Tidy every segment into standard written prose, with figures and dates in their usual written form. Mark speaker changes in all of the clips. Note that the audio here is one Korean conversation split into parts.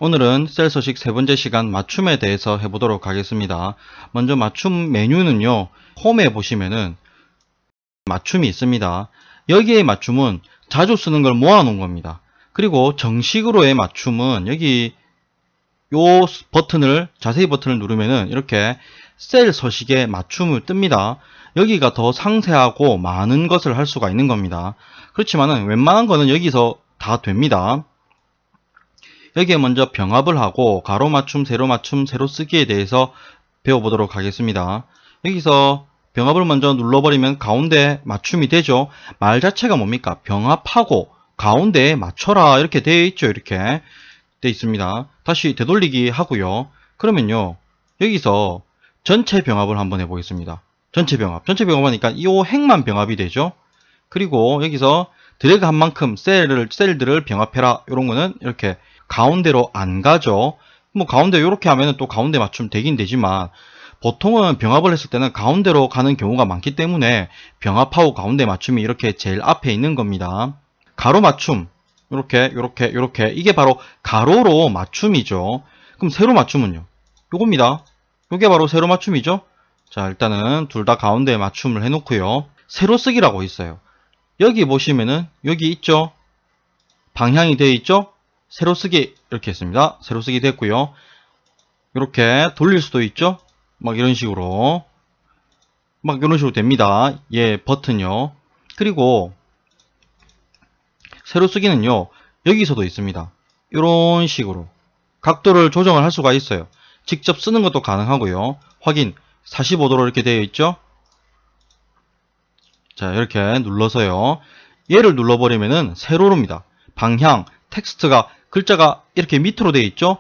Speaker 1: 오늘은 셀 서식 세 번째 시간 맞춤에 대해서 해보도록 하겠습니다. 먼저 맞춤 메뉴는요, 홈에 보시면은 맞춤이 있습니다. 여기에 맞춤은 자주 쓰는 걸 모아놓은 겁니다. 그리고 정식으로의 맞춤은 여기 요 버튼을, 자세히 버튼을 누르면은 이렇게 셀 서식에 맞춤을 뜹니다. 여기가 더 상세하고 많은 것을 할 수가 있는 겁니다. 그렇지만은 웬만한 거는 여기서 다 됩니다. 여기에 먼저 병합을 하고 가로 맞춤, 세로 맞춤, 세로 쓰기에 대해서 배워보도록 하겠습니다. 여기서 병합을 먼저 눌러버리면 가운데 맞춤이 되죠. 말 자체가 뭡니까? 병합하고 가운데에 맞춰라 이렇게 되어 있죠. 이렇게 되어 있습니다. 다시 되돌리기 하고요. 그러면요, 여기서 전체 병합을 한번 해보겠습니다. 전체 병합 하니까 이 행만 병합이 되죠. 그리고 여기서 드래그한 만큼 셀들을 병합해라. 이런 거는 이렇게 가운데로 안 가죠. 뭐 가운데 이렇게 하면 또 가운데 맞춤 되긴 되지만 보통은 병합을 했을 때는 가운데로 가는 경우가 많기 때문에 병합하고 가운데 맞춤이 이렇게 제일 앞에 있는 겁니다. 가로 맞춤 이렇게 이게 바로 가로로 맞춤이죠. 그럼 세로 맞춤은요? 요겁니다. 요게 바로 세로 맞춤이죠. 자, 일단은 둘 다 가운데 맞춤을 해놓고요. 세로 쓰기라고 있어요. 여기 보시면은 여기 있죠. 방향이 되어 있죠. 세로 쓰기 이렇게 했습니다. 세로 쓰기 됐고요. 이렇게 돌릴 수도 있죠. 막 이런 식으로 됩니다. 예, 버튼요. 그리고 세로 쓰기는요, 여기서도 있습니다. 이런 식으로 각도를 조정을 할 수가 있어요. 직접 쓰는 것도 가능하고요. 확인 45도로 이렇게 되어 있죠. 자, 이렇게 눌러서요. 얘를 눌러버리면은 세로로입니다. 방향, 텍스트가, 글자가 이렇게 밑으로 되어 있죠.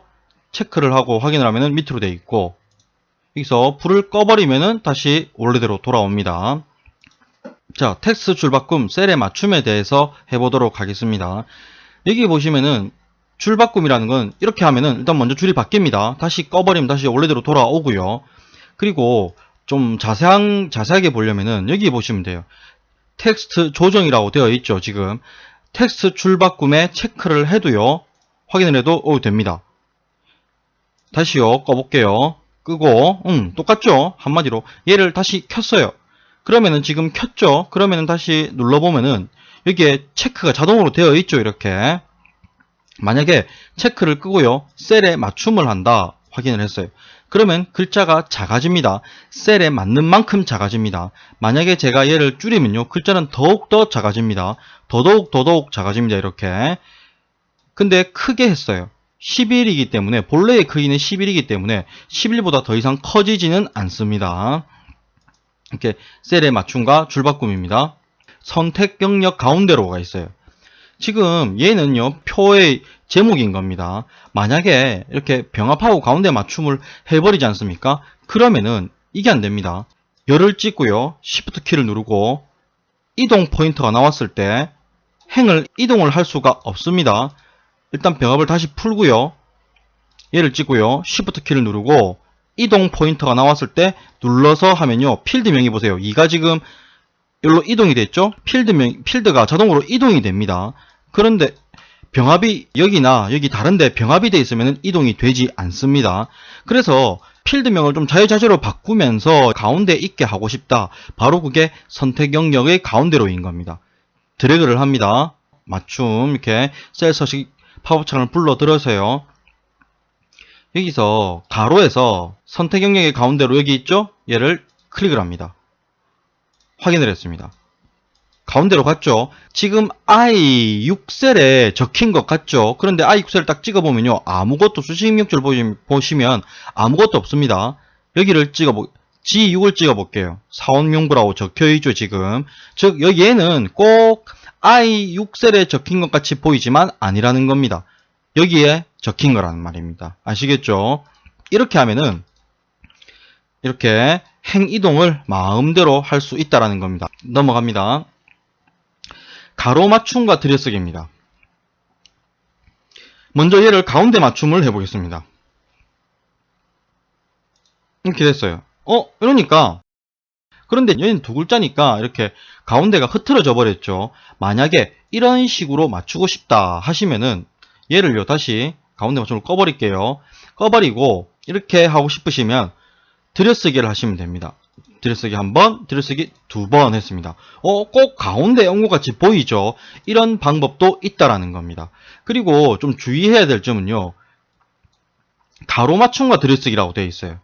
Speaker 1: 체크를 하고 확인을 하면은 밑으로 되어 있고, 여기서 불을 꺼버리면은 다시 원래대로 돌아옵니다. 자, 텍스트 줄바꿈, 셀의 맞춤에 대해서 해보도록 하겠습니다. 여기 보시면은 줄바꿈이라는 건 이렇게 하면은 일단 먼저 줄이 바뀝니다. 다시 꺼버리면 다시 원래대로 돌아오고요. 그리고 좀 자세하게 보려면은 여기 보시면 돼요. 텍스트 조정이라고 되어 있죠. 지금 텍스트 줄바꿈에 체크를 해도요, 확인을 해도 됩니다. 다시요, 꺼볼게요. 끄고 똑같죠. 한마디로 얘를 다시 켰어요. 그러면은 지금 켰죠. 그러면은 다시 눌러보면은 여기에 체크가 자동으로 되어 있죠. 이렇게 만약에 체크를 끄고요, 셀에 맞춤을 한다 확인을 했어요. 그러면 글자가 작아집니다. 셀에 맞는 만큼 작아집니다. 만약에 제가 얘를 줄이면요, 글자는 더욱더 작아집니다. 더더욱 작아집니다. 이렇게. 근데 크게 했어요. 11이기 때문에, 본래의 크기는 11이기 때문에 11보다 더 이상 커지지는 않습니다. 이렇게 셀의 맞춤과 줄바꿈입니다. 선택 영역 가운데로가 있어요. 지금 얘는요, 표의 제목인 겁니다. 만약에 이렇게 병합하고 가운데 맞춤을 해버리지 않습니까? 그러면은 이게 안 됩니다. 열을 찍고요, Shift 키를 누르고 이동 포인터가 나왔을 때 행을 이동을 할 수가 없습니다. 일단 병합을 다시 풀고요, 얘를 찍고요, Shift 키를 누르고 이동 포인터가 나왔을 때 눌러서 하면요, 필드명이 보세요. 2가 지금 여기로 이동이 됐죠? 필드가 자동으로 이동이 됩니다. 그런데 병합이 여기나 여기 다른데 병합이 되어 있으면 이동이 되지 않습니다. 그래서 필드명을 좀 자유자재로 바꾸면서 가운데 있게 하고 싶다. 바로 그게 선택 영역의 가운데로인 겁니다. 드래그를 합니다. 맞춤 이렇게 셀 서식 팝업 창을 불러들어서요. 여기서 가로에서 선택 영역의 가운데로 여기 있죠? 얘를 클릭을 합니다. 확인을 했습니다. 가운데로 갔죠. 지금 I6셀에 적힌 것 같죠. 그런데 I6셀을 딱 찍어보면요, 아무것도, 수식 입력줄 보시면 아무것도 없습니다. 여기를 G6을 찍어볼게요. 사원명부라고 적혀있죠. 지금 즉 얘는 꼭 I6셀에 적힌 것 같이 보이지만 아니라는 겁니다. 여기에 적힌 거라는 말입니다. 아시겠죠? 이렇게 하면은 이렇게 행이동을 마음대로 할 수 있다는 겁니다. 넘어갑니다. 가로 맞춤과 들여쓰기입니다. 먼저 얘를 가운데 맞춤을 해보겠습니다. 이렇게 됐어요. 이러니까, 그런데 얘는 두 글자니까 이렇게 가운데가 흐트러져 버렸죠. 만약에 이런 식으로 맞추고 싶다 하시면은 얘를요, 다시 가운데 맞춤을 꺼버릴게요. 꺼버리고 이렇게 하고 싶으시면 들여쓰기를 하시면 됩니다. 들여쓰기 한 번, 들여쓰기 두 번 했습니다. 꼭 가운데 온 것 같이 보이죠? 이런 방법도 있다라는 겁니다. 그리고 좀 주의해야 될 점은요. 가로 맞춤과 들여쓰기라고 되어 있어요.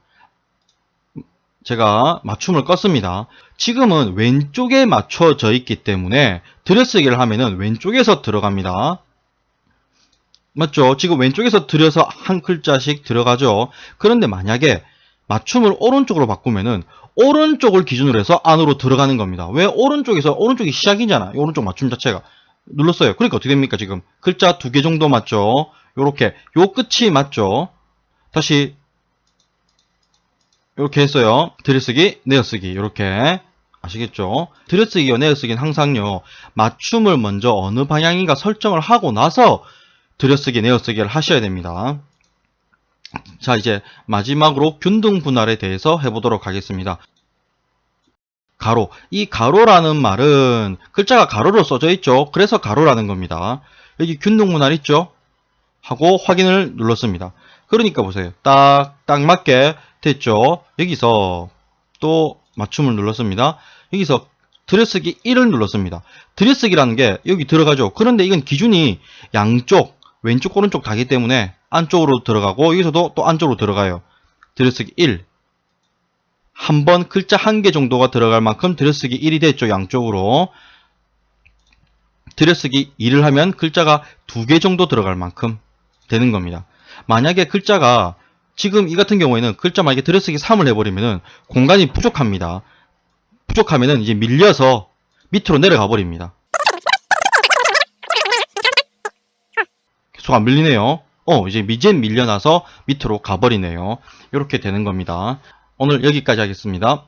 Speaker 1: 제가 맞춤을 껐습니다. 지금은 왼쪽에 맞춰져 있기 때문에 들여쓰기를 하면은 왼쪽에서 들어갑니다. 맞죠? 지금 왼쪽에서 들여서 한 글자씩 들어가죠. 그런데 만약에 맞춤을 오른쪽으로 바꾸면은 오른쪽을 기준으로 해서 안으로 들어가는 겁니다. 왜? 오른쪽이 시작이잖아. 오른쪽 맞춤 자체가. 눌렀어요. 그러니까 어떻게 됩니까? 지금 글자 2개 정도 맞죠? 요렇게 요 끝이 맞죠? 다시 이렇게 했어요. 들여쓰기, 내어쓰기 이렇게 아시겠죠? 들여쓰기와 내어쓰기는 항상요. 맞춤을 먼저 어느 방향인가 설정을 하고 나서 들여쓰기, 내어쓰기를 하셔야 됩니다. 자, 이제 마지막으로 균등 분할에 대해서 해보도록 하겠습니다. 가로. 이 가로라는 말은 글자가 가로로 써져 있죠. 그래서 가로라는 겁니다. 여기 균등 분할 있죠? 하고 확인을 눌렀습니다. 그러니까 보세요. 딱 맞게 됐죠. 여기서 또 맞춤을 눌렀습니다. 여기서 들여쓰기 1을 눌렀습니다. 들여쓰기라는 게 여기 들어가죠. 그런데 이건 기준이 양쪽, 왼쪽, 오른쪽 다기 때문에 안쪽으로 들어가고 여기서도 또 안쪽으로 들어가요. 들여쓰기 1. 한 번 글자 1개 정도가 들어갈 만큼 들여쓰기 1이 됐죠. 양쪽으로. 들여쓰기 2를 하면 글자가 2개 정도 들어갈 만큼 되는 겁니다. 만약에 글자가 지금 이 같은 경우에는 글자 만약에 들여쓰기 3을 해버리면은 공간이 부족합니다. 부족하면은 이제 밀려서 밑으로 내려가 버립니다. 계속 안 밀리네요. 이제 밀려나서 밑으로 가버리네요. 이렇게 되는 겁니다. 오늘 여기까지 하겠습니다.